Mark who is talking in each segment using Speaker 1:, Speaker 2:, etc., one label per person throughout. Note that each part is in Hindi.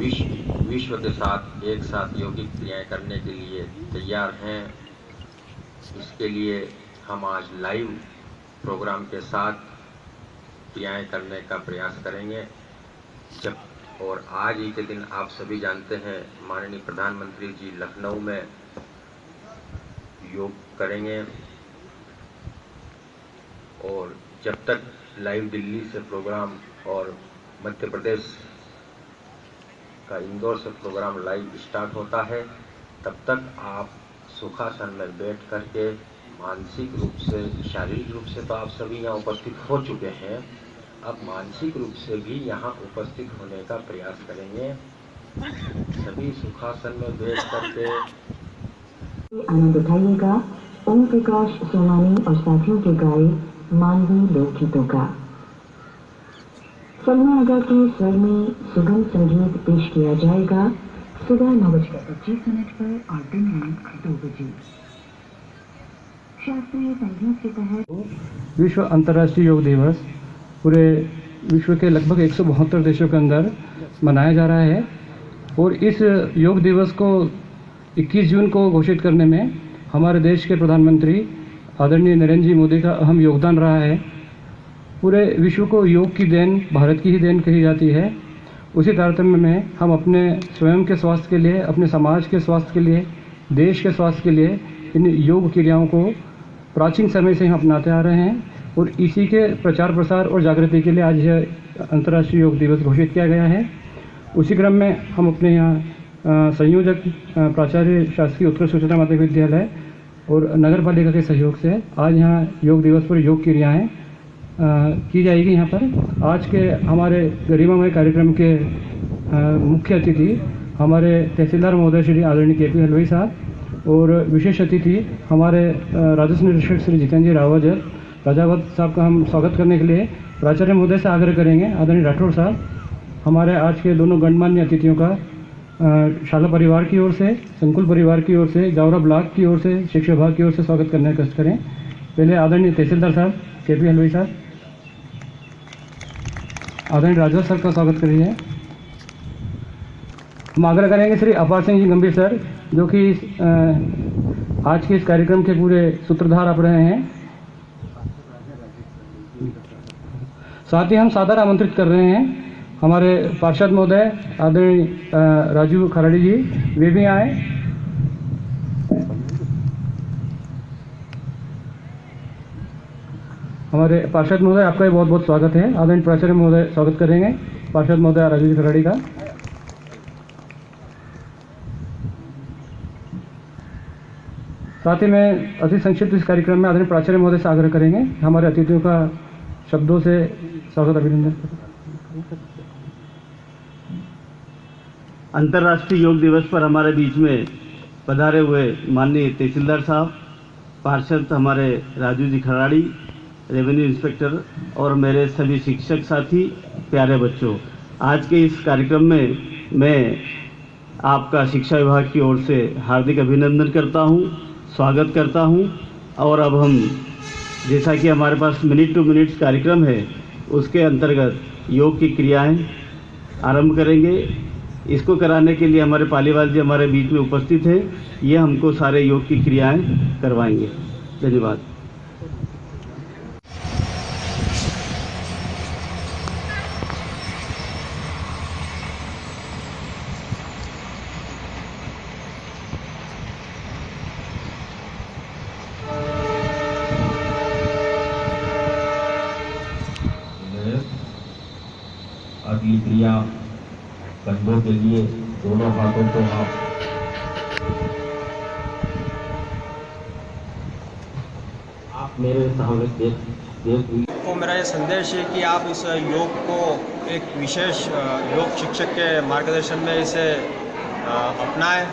Speaker 1: विश्व के साथ एक साथ यौगिक क्रियाएं करने के लिए तैयार हैं। इसके लिए हम आज लाइव प्रोग्राम के साथ क्रियाएं करने का प्रयास करेंगे। और आज ही के दिन आप सभी जानते हैं माननीय प्रधानमंत्री जी लखनऊ में योग करेंगे, और जब तक लाइव दिल्ली से प्रोग्राम और मध्य प्रदेश का इंदौर से प्रोग्राम लाइव स्टार्ट होता है, तब तक आप सुखासन में बैठ करके मानसिक रूप से, शारीरिक रूप से तो आप सभी यहाँ उपस्थित हो चुके हैं, अब मानसिक रूप से भी यहाँ उपस्थित होने का प्रयास करेंगे। सभी सुखासन में बैठ करके
Speaker 2: आनंद उठाइएगा ओम प्रकाश सोमानी और साथियों के गाए मानवीय लोकगीतों का। सलमा आगा के स्वर में सुगम संगीत पेश किया जाएगा सुबह 9:25 पर और दिन में 2 बजे। शास्त्रीय संगीत के तहत
Speaker 3: विश्व अंतर्राष्ट्रीय योग दिवस पूरे विश्व के लगभग 172 देशों के अंदर मनाया जा रहा है, और इस योग दिवस को 21 जून को घोषित करने में हमारे देश के प्रधानमंत्री आदरणीय नरेंद्र जी मोदी का अहम योगदान रहा है। पूरे विश्व को योग की देन भारत की ही देन कही जाती है। उसी तारतम्य में हम अपने स्वयं के स्वास्थ्य के लिए, अपने समाज के स्वास्थ्य के लिए, देश के स्वास्थ्य के लिए इन योग क्रियाओं को प्राचीन समय से हम अपनाते आ रहे हैं, और इसी के प्रचार प्रसार और जागृति के लिए आज यह अंतर्राष्ट्रीय योग दिवस घोषित किया गया है। उसी क्रम में हम अपने यहाँ संयोजक प्राचार्य शासकीय उत्कृष्ट उच्चतर माध्यमिक विद्यालय और नगर पालिका के सहयोग से आज यहाँ योग दिवस पर योग क्रियाएँ की जाएगी। यहाँ पर आज के हमारे गरिमामय कार्यक्रम के मुख्य अतिथि हमारे तहसीलदार महोदय श्री आदरणीय के.पी. हलवाई साहब, और विशेष अतिथि हमारे राजस्व निरीक्षक श्री जितेंद्र राजावत साहब का हम स्वागत करने के लिए प्राचार्य महोदय से आग्रह करेंगे। आदरणीय राठौड़ साहब, हमारे आज के दोनों गणमान्य अतिथियों का शाला परिवार की ओर से, संकुल परिवार की ओर से, जावरा ब्लॉक की ओर से, शिक्षा विभाग की ओर से स्वागत करने का कष्ट करें। पहले आदरणीय तहसीलदार साहब के.पी. हलवाई साहब, आदरणीय राजवत सर का स्वागत करिए। हम आग्रह करेंगे श्री अपार सिंह जी गंभीर सर, जो कि आज के इस कार्यक्रम के पूरे सूत्रधार आप रहे हैं। साथ ही हम सादर आमंत्रित कर रहे हैं हमारे पार्षद महोदय आदरणीय राजू खराड़ी जी, वे भी आए। हमारे पार्षद महोदय, आपका भी बहुत बहुत स्वागत है। आदरणीय प्राचार्य महोदय स्वागत करेंगे पार्षद महोदय राजू जी खराड़ी का। साथ ही में अति संक्षिप्त इस कार्यक्रम में आदरणीय प्राचार्य महोदय से आग्रह करेंगे हमारे अतिथियों का शब्दों से स्वागत अभिनंदन।
Speaker 4: अंतर्राष्ट्रीय योग दिवस पर हमारे बीच में पधारे हुए माननीय तहसीलदार साहब, पार्षद हमारे राजू जी खराड़ी, रेवेन्यू इंस्पेक्टर और मेरे सभी शिक्षक साथी, प्यारे बच्चों, आज के इस कार्यक्रम में मैं आपका शिक्षा विभाग की ओर से हार्दिक अभिनंदन करता हूं, स्वागत करता हूं। और अब हम, जैसा कि हमारे पास मिनट टू मिनट्स कार्यक्रम है, उसके अंतर्गत योग की क्रियाएं आरंभ करेंगे। इसको कराने के लिए हमारे पालीवाल जी हमारे बीच में उपस्थित हैं, ये हमको सारे योग की क्रियाएं करवाएंगे। धन्यवाद।
Speaker 1: अगली क्रिया कंधों के लिए दोनों हाथों को आप मेरे सामने देख।
Speaker 5: तो मेरा ये संदेश है कि आप इस योग को एक विशेष योग शिक्षक के मार्गदर्शन में इसे अपनाएं,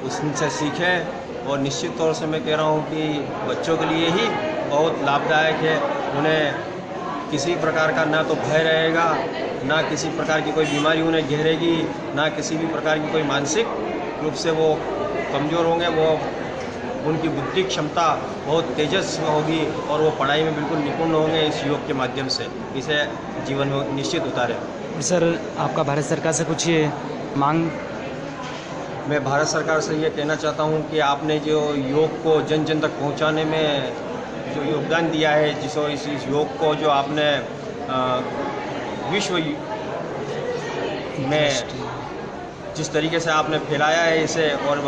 Speaker 5: उससे सीखें, और निश्चित तौर से मैं कह रहा हूँ कि बच्चों के लिए ही बहुत लाभदायक है। उन्हें किसी प्रकार का ना तो भय रहेगा, ना किसी प्रकार की कोई बीमारी उन्हें घेरेगी, ना किसी भी प्रकार की कोई मानसिक रूप से वो कमज़ोर होंगे। वो उनकी बुद्धि क्षमता बहुत तेजस्वी होगी और वो पढ़ाई में बिल्कुल निपुण होंगे इस योग के माध्यम से। इसे जीवन में निश्चित उतारें।
Speaker 6: सर, आपका भारत सरकार से कुछ मांग
Speaker 5: मैं भारत सरकार से ये कहना चाहता हूँ कि आपने जो योग को जन जन तक पहुँचाने में जो योगदान दिया है, इस योग को जो आपने विश्व में जिस तरीके से आपने फैलाया है इसे और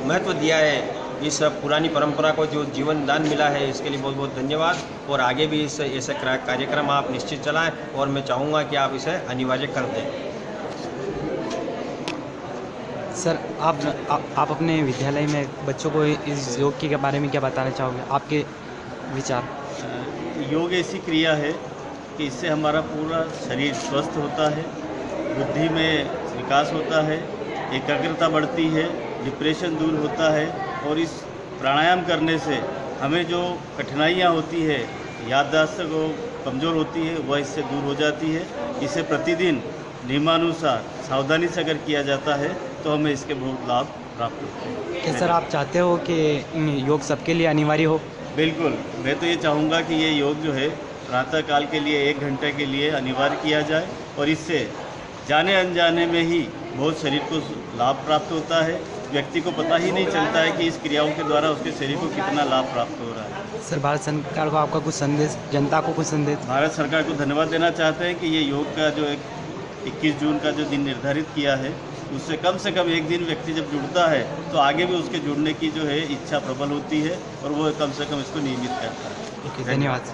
Speaker 5: महत्व दिया है, इस पुरानी परंपरा को जो जीवन दान मिला है, इसके लिए बहुत बहुत धन्यवाद। और आगे भी ऐसे कार्यक्रम आप निश्चित चलाएं और मैं चाहूँगा कि आप इसे अनिवार्य कर दें।
Speaker 6: सर, आप अपने विद्यालय में बच्चों को इस योग के बारे में क्या बताना चाहोगे, आपके विचार?
Speaker 4: योग ऐसी क्रिया है कि इससे हमारा पूरा शरीर स्वस्थ होता है, बुद्धि में विकास होता है, एकाग्रता बढ़ती है, डिप्रेशन दूर होता है और इस प्राणायाम करने से हमें जो कठिनाइयाँ होती है, याददाश्त को कमज़ोर होती है, वह इससे दूर हो जाती है। इसे प्रतिदिन नियमानुसार सावधानी से अगर किया जाता है तो हमें इसके बहुत लाभ प्राप्त होते हैं।
Speaker 6: क्या सर आप चाहते हो कि योग सबके लिए अनिवार्य हो?
Speaker 4: बिल्कुल, मैं तो ये चाहूँगा कि ये योग जो है प्रातःकाल के लिए 1 घंटे के लिए अनिवार्य किया जाए और इससे जाने अनजाने में ही बहुत शरीर को लाभ प्राप्त होता है। व्यक्ति को पता ही नहीं चलता है कि इस क्रियाओं के द्वारा उसके शरीर को कितना लाभ प्राप्त हो रहा है।
Speaker 6: सर, भारत सरकार को आपका कुछ संदेश, जनता को कुछ संदेश?
Speaker 4: भारत सरकार को धन्यवाद देना चाहते हैं कि ये योग का जो एक 21 जून का जो दिन निर्धारित किया है, उससे कम से कम एक दिन व्यक्ति जब जुड़ता है तो आगे भी उसके जुड़ने की जो है इच्छा प्रबल होती है और वो कम से कम इसको नियमित करता है।
Speaker 6: धन्यवाद।